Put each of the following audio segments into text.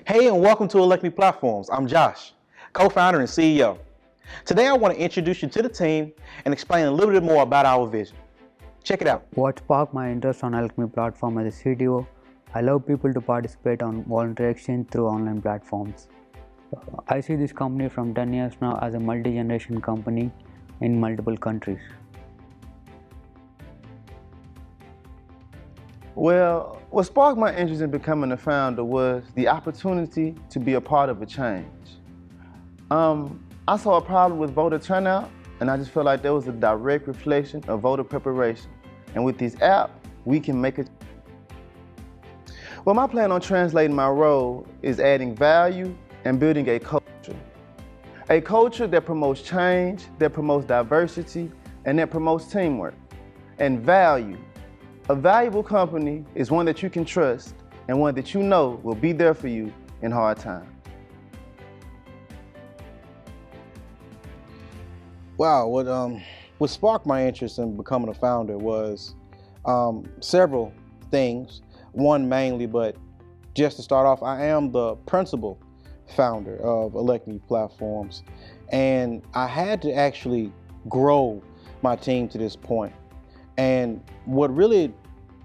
Hey, and welcome to Elect Me Platforms. I'm Josh, co-founder and CEO. Today I want to introduce you to the team and explain a little bit more about our vision. Check it out. What sparked my interest on Alchemy platform as a CTO, I love people to participate on voluntary exchange through online platforms. I see this company from 10 years now as a multi-generation company in multiple countries. Well, what sparked my interest in becoming a founder was the opportunity to be a part of a change. I saw a problem with voter turnout, and I just felt like there was a direct reflection of voter preparation. And with this app, we can make it. Well, my plan on translating my role is adding value and building a culture. A culture that promotes change, that promotes diversity, and that promotes teamwork. And value. A valuable company is one that you can trust and one that you know will be there for you in hard times. Wow, what sparked my interest in becoming a founder was several things. One mainly, but just to start off, I am the principal founder of Elect Me Platforms, and I had to actually grow my team to this point. And what really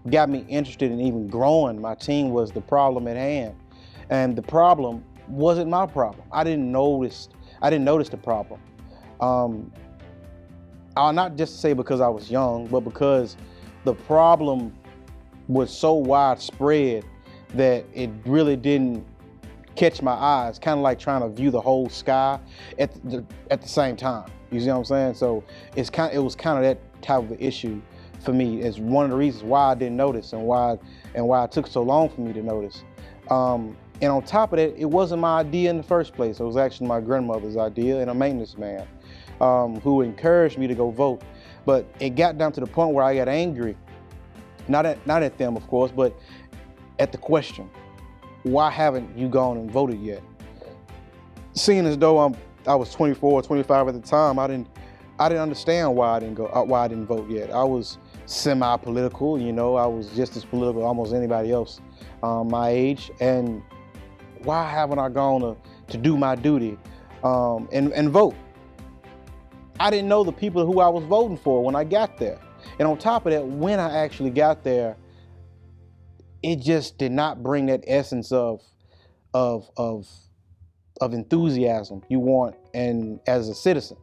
got me interested in even growing my team was the problem at hand. And the problem wasn't my problem. I didn't notice the problem. I'll not just say because I was young, but because the problem was so widespread that it really didn't catch my eyes, kind of like trying to view the whole sky at the same time. You see what I'm saying? So it was kind of that type of issue for me. It's one of the reasons why I didn't notice and why it took so long for me to notice. And on top of that, it wasn't my idea in the first place. It was actually my grandmother's idea and a maintenance man who encouraged me to go vote. But it got down to the point where I got angry, not at them, of course, but at the question, why haven't you gone and voted yet? Seeing as though I was 24 or 25 at the time, I didn't understand why I didn't vote yet. I was semi-political, I was just as political as almost anybody else my age. And why haven't I gone to do my duty and vote? I didn't know the people who I was voting for when I got there. And on top of that, when I actually got there, it just did not bring that essence of enthusiasm you want and as a citizen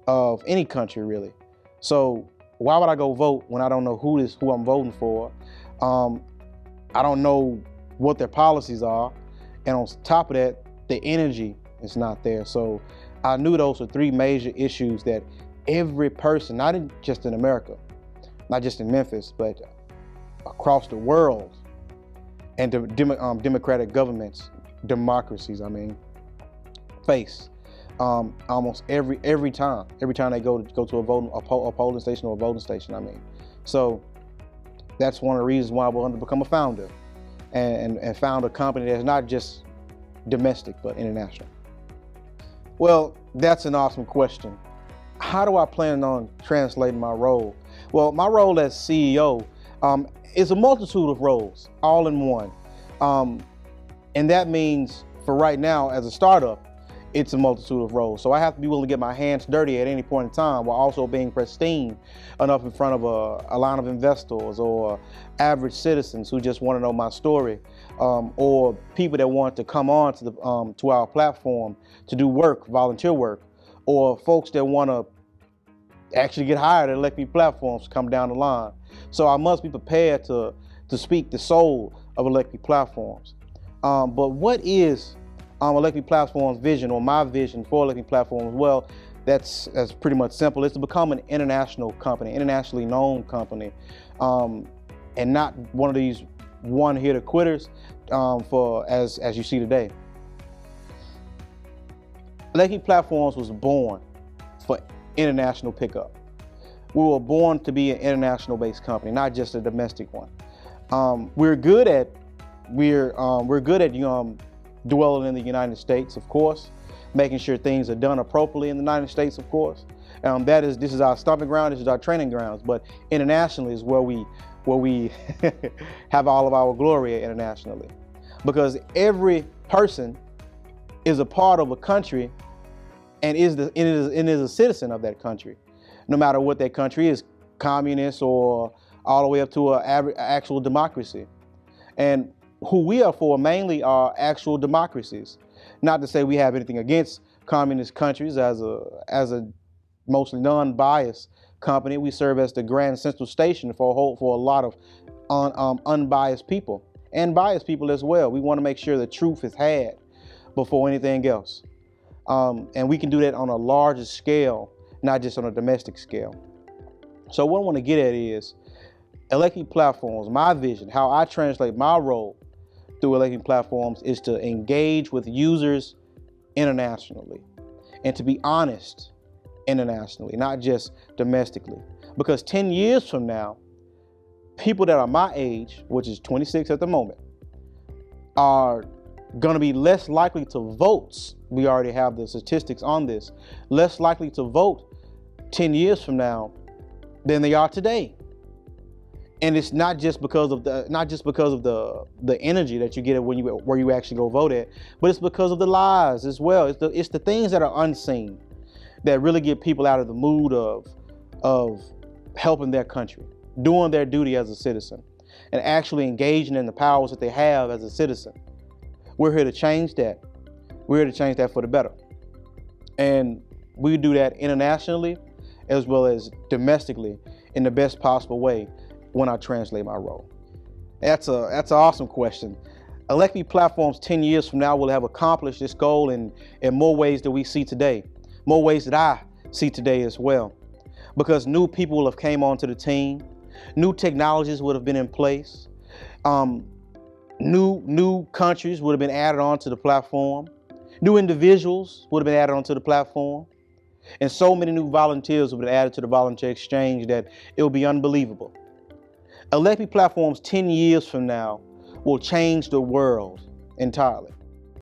of any country, really. So why would I go vote when I don't know who I'm voting for? I don't know what their policies are. And on top of that, the energy is not there. So I knew those were three major issues that every person, not just in America, not just in Memphis, but across the world, and democratic governments, democracies, face almost every time they go to a polling station or a voting station. So that's one of the reasons why I wanted to become a founder and found a company that's not just domestic but international. Well, that's an awesome question. How do I plan on translating my role? Well, my role as CEO is a multitude of roles, all in one. And that means for right now, as a startup, it's a multitude of roles. So I have to be willing to get my hands dirty at any point in time while also being pristine enough in front of a line of investors or average citizens who just want to know my story, or people that want to come on to our platform to do work, volunteer work, or folks that want to actually get hired at Elect Me Platforms come down the line. So I must be prepared to speak the soul of Elect Me Platforms. But what is Elect Me Platforms' vision, or my vision for Elect Me Platforms? Well, that's pretty much simple. It's to become an international company, internationally known company, and not one of these one-hitter quitters as you see today. Elect Me Platforms was born for international pickup. We were born to be an international-based company, not just a domestic one. We're good at dwelling in the United States, of course, making sure things are done appropriately in the United States, of course. This is our stomping ground, this is our training grounds, but internationally is where we have all of our glory internationally. Because every person is a part of a country and is a citizen of that country, no matter what that country is, communist or all the way up to an actual democracy. And who we are for mainly are actual democracies. Not to say we have anything against communist countries. As a mostly non-biased company, we serve as the grand central station for a lot of unbiased people and biased people as well. We want to make sure the truth is had before anything else. And we can do that on a larger scale, not just on a domestic scale. So what I want to get at is electing platforms. My vision, how I translate my role through electing platforms, is to engage with users internationally and to be honest internationally, not just domestically. Because 10 years from now, people that are my age, which is 26 at the moment, are going to be less likely to vote. We already have the statistics on this. Less likely to vote 10 years from now than they are today. And it's not just because of the energy that you get where you actually go vote at, but it's because of the lies as well. It's the things that are unseen that really get people out of the mood of helping their country, doing their duty as a citizen, and actually engaging in the powers that they have as a citizen. We're here to change that. We're here to change that for the better. And we do that internationally as well as domestically in the best possible way when I translate my role. That's an awesome question. Electing platforms 10 years from now will have accomplished this goal in more ways than we see today, more ways that I see today as well. Because new people will have came onto the team, new technologies would have been in place, new countries would have been added onto the platform, new individuals would have been added onto the platform, and so many new volunteers would have been added to the volunteer exchange that it will be unbelievable. Electing platforms 10 years from now will change the world entirely.